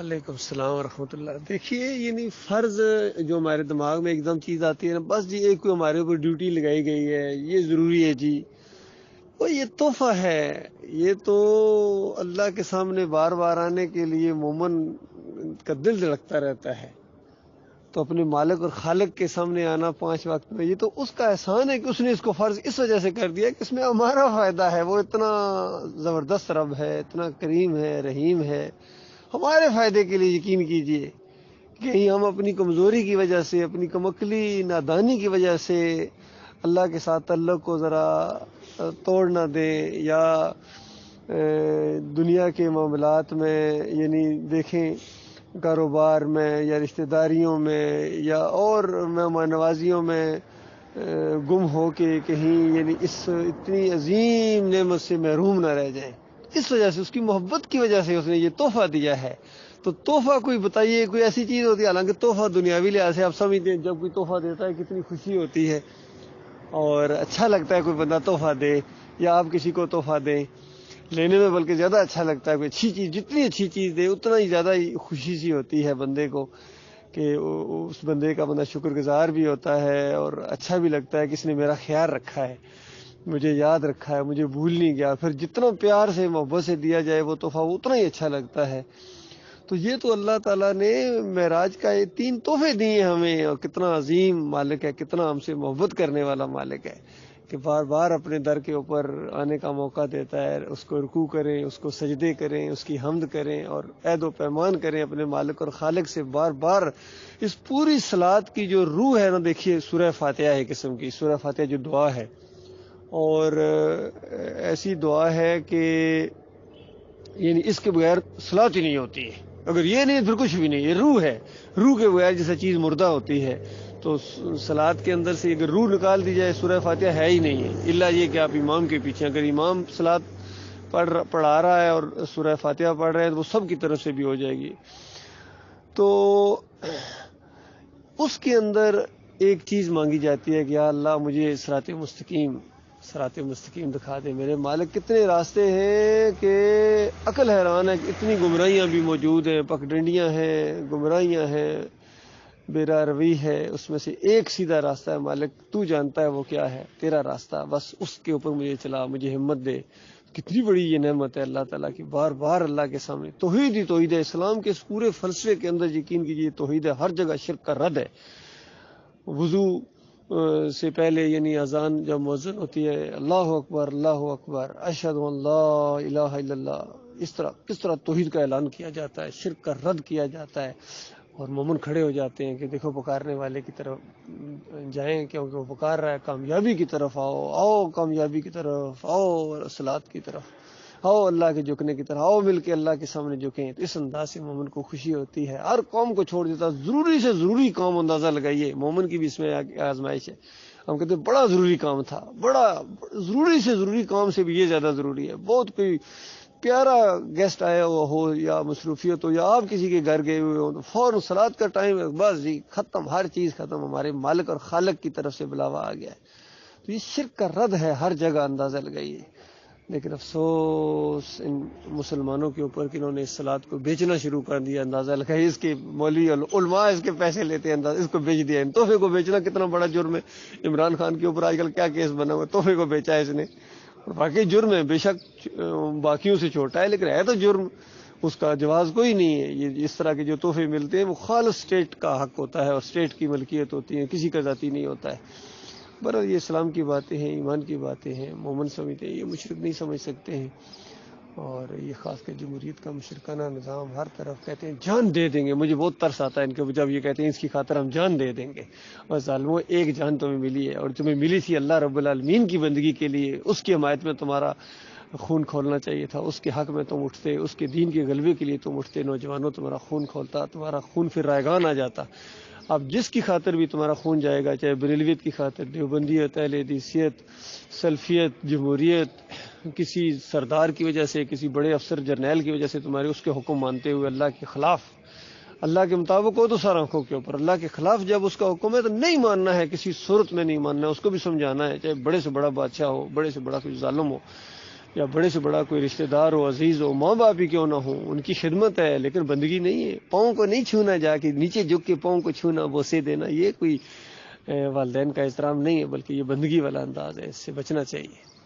وعلیکم السلام ورحمۃ اللہ۔ دیکھیے یعنی فرض جو ہمارے دماغ میں ایک دم چیز آتی ہے نا، بس جی ایک کوئی ہمارے اوپر ڈیوٹی لگائی گئی ہے، یہ ضروری ہے جی، وہ یہ تحفہ ہے، یہ تو اللہ کے سامنے بار بار آنے کے لیے مومن کا دل دھڑکتا رہتا ہے، تو اپنے مالک اور خالق کے سامنے آنا 5 وقت میں، یہ تو اس کا احسان ہے کہ اس نے اس کو فرض اس وجہ سے کر دیا کہ اس میں ہمارا فائدہ ہے۔ وہ اتنا زبردست رب ہے، اتنا کریم ہے، رحیم ہے، ہمارے فائدے کے لیے یقین کیجئے۔ کہیں ہم اپنی کمزوری کی وجہ سے، اپنی کمکلی نادانی کی وجہ سے اللہ کے ساتھ تعلق کو ذرا توڑ نہ دیں، یا دنیا کے معاملات میں یعنی دیکھیں کاروبار میں یا رشتہ داریوں میں یا اور مہمان نوازیوں میں گم ہو کے کہیں یعنی اس اتنی عظیم نعمت سے محروم نہ رہ جائیں۔ اس وجہ سے، اس کی محبت کی وجہ سے اس نے یہ تحفہ دیا ہے۔ تو تحفہ کوئی بتائیے، کوئی ایسی چیز ہوتی ہے، حالانکہ تحفہ دنیاوی لحاظ سے آپ سمجھتے ہیں جب کوئی تحفہ دیتا ہے کتنی خوشی ہوتی ہے اور اچھا لگتا ہے کوئی بندہ تحفہ دے، یا آپ کسی کو تحفہ دیں، لینے میں بلکہ زیادہ اچھا لگتا ہے۔ کوئی اچھی چیز جتنی اچھی چیز دے اتنا ہی زیادہ خوشی سی ہوتی ہے بندے کو، کہ اس بندے کا بندہ شکر گزار بھی ہوتا ہے اور اچھا بھی لگتا ہے کہ اس نے میرا خیال رکھا ہے، مجھے یاد رکھا ہے، مجھے بھول نہیں گیا۔ پھر جتنا پیار سے محبت سے دیا جائے وہ تحفہ اتنا ہی اچھا لگتا ہے۔ تو یہ تو اللہ تعالیٰ نے معراج کا یہ 3 تحفے دیے ہمیں، اور کتنا عظیم مالک ہے، کتنا ہم سے محبت کرنے والا مالک ہے کہ بار بار اپنے در کے اوپر آنے کا موقع دیتا ہے۔ اس کو رکوع کریں، اس کو سجدے کریں، اس کی حمد کریں اور عہد و پیمان کریں اپنے مالک اور خالق سے بار بار۔ اس پوری صلات کی جو روح ہے نا، دیکھیے سورہ فاتحہ ہے قسم کی، سورہ فاتحہ جو دعا ہے، اور ایسی دعا ہے کہ یعنی اس کے بغیر صلات ہی نہیں ہوتی ہے۔ اگر یہ نہیں پھر کچھ بھی نہیں، یہ روح ہے، روح کے بغیر جیسے چیز مردہ ہوتی ہے، تو صلات کے اندر سے اگر روح نکال دی جائے سورہ فاتحہ ہے ہی نہیں ہے، الا یہ کہ آپ امام کے پیچھے، اگر امام صلات پڑھا رہا ہے اور سورہ فاتحہ پڑھ رہے ہیں تو وہ سب کی طرف سے بھی ہو جائے گی۔ تو اس کے اندر ایک چیز مانگی جاتی ہے کہ یا اللہ مجھے صراط مستقیم دکھا دے۔ میرے مالک کتنے راستے ہیں کہ عقل حیران ہے، کہ اتنی گمراہیاں بھی موجود ہیں، پگڈنڈیاں ہیں، گمراہیاں ہیں، بے راہ روی ہے، اس میں سے ایک سیدھا راستہ ہے۔ مالک تو جانتا ہے وہ کیا ہے، تیرا راستہ، بس اس کے اوپر مجھے چلا، مجھے ہمت دے۔ کتنی بڑی یہ نعمت ہے اللہ تعالیٰ کی، بار بار اللہ کے سامنے توحید ہی توحید ہے۔ اسلام کے اس پورے فلسفے کے اندر یقین کیجیے توحید ہے، ہر جگہ شرک کا رد ہے۔ وضو سے پہلے یعنی اذان جب مؤذن ہوتی ہے، اللہ اکبر اللہ اکبر اشہد ان لا الہ الا اللہ، کس طرح توحید کا اعلان کیا جاتا ہے، شرک کا رد کیا جاتا ہے، اور مومن کھڑے ہو جاتے ہیں کہ دیکھو پکارنے والے کی طرف جائیں، کیونکہ وہ پکار رہا ہے، کامیابی کی طرف آؤ، آؤ کامیابی کی طرف آؤ، صلات کی طرف آؤ، اللہ کے جھکنے کی طرف آؤ، مل کے اللہ کے سامنے جھکیں۔ تو اس انداز سے مومن کو خوشی ہوتی ہے، ہر قوم کو چھوڑ دیتا، ضروری سے ضروری کام اندازہ لگائیے، مومن کی بھی اس میں آزمائش ہے۔ ہم کہتے ہیں بڑا ضروری کام تھا، بڑا ضروری سے ضروری کام سے بھی یہ زیادہ ضروری ہے۔ بہت کوئی پیارا گیسٹ آیا ہوا ہو یا مصروفیت ہو، یا آپ کسی کے گھر گئے ہوئے ہو، تو فوراً صلات کا ٹائم ہے، بس جی ختم، ہر چیز ختم، ہمارے مالک اور خالق کی طرف سے بلاوا آ گیا ہے۔ تو یہ شرک کا رد ہے، ہر جگہ اندازہ لگائیے۔ لیکن افسوس ان مسلمانوں کے اوپر کہ انہوں نے اس صلات کو بیچنا شروع کر دیا، اندازہ لگائیے، اس کے مولوی علماء اس کے پیسے لیتے ہیں، اس کو بیچ دیا۔ ان تحفے کو بیچنا کتنا بڑا جرم ہے۔ عمران خان کے اوپر آج کل کیا کیس بنا ہوا ہے، تحفے کو بیچا ہے اس نے، اور باقی جرم ہے، بے شک باقیوں سے چھوٹا ہے لیکن ہے تو جرم، اس کا جواز کوئی نہیں ہے۔ یہ اس طرح کے جو تحفے ملتے ہیں وہ خالص اسٹیٹ کا حق ہوتا ہے اور اسٹیٹ کی ملکیت ہوتی ہے، کسی کا ذاتی نہیں ہوتا ہے۔ برحال یہ اسلام کی باتیں ہیں، ایمان کی باتیں ہیں، مومن سمجھتے ہیں، یہ مشرک نہیں سمجھ سکتے ہیں۔ اور یہ خاص کر جمہوریت کا مشرکانہ نظام، ہر طرف کہتے ہیں جان دے دیں گے۔ مجھے بہت ترس آتا ہے ان کے جب یہ کہتے ہیں اس کی خاطر ہم جان دے دیں گے۔ اور ظالموں، ایک جان تمہیں ملی ہے، اور تمہیں ملی تھی اللہ رب العالمین کی بندگی کے لیے، اس کی حمایت میں تمہارا خون کھولنا چاہیے تھا، اس کے حق میں تم اٹھتے، اس کے دین کے غلبے کے لیے تم اٹھتے، نوجوانوں تمہارا خون کھولتا، تمہارا خون پھر رائگان آ جاتا۔ اب جس کی خاطر بھی تمہارا خون جائے گا، چاہے بریلویت کی خاطر، دیوبندیت، اہل حدیثیت، سلفیت، جمہوریت، کسی سردار کی وجہ سے، کسی بڑے افسر جرنیل کی وجہ سے تمہارے اس کے حکم مانتے ہوئے اللہ کے خلاف، اللہ کے مطابق ہو تو سارا آنکھوں کے اوپر، اللہ کے خلاف جب اس کا حکم ہے تو نہیں ماننا ہے، کسی صورت میں نہیں ماننا ہے، اس کو بھی سمجھانا ہے، چاہے بڑے سے بڑا بادشاہ ہو، بڑے سے بڑا کوئی ظالم ہو، یا بڑے سے بڑا کوئی رشتہ دار ہو، عزیز ہو، ماں باپ ہی کیوں نہ ہو، ان کی خدمت ہے لیکن بندگی نہیں ہے. پاؤں کو نہیں چھونا، جا کے نیچے جھک کے پاؤں کو چھونا، بوسے دینا، یہ کوئی والدین کا احترام نہیں ہے، بلکہ یہ بندگی والا انداز ہے. اس سے بچنا چاہیے.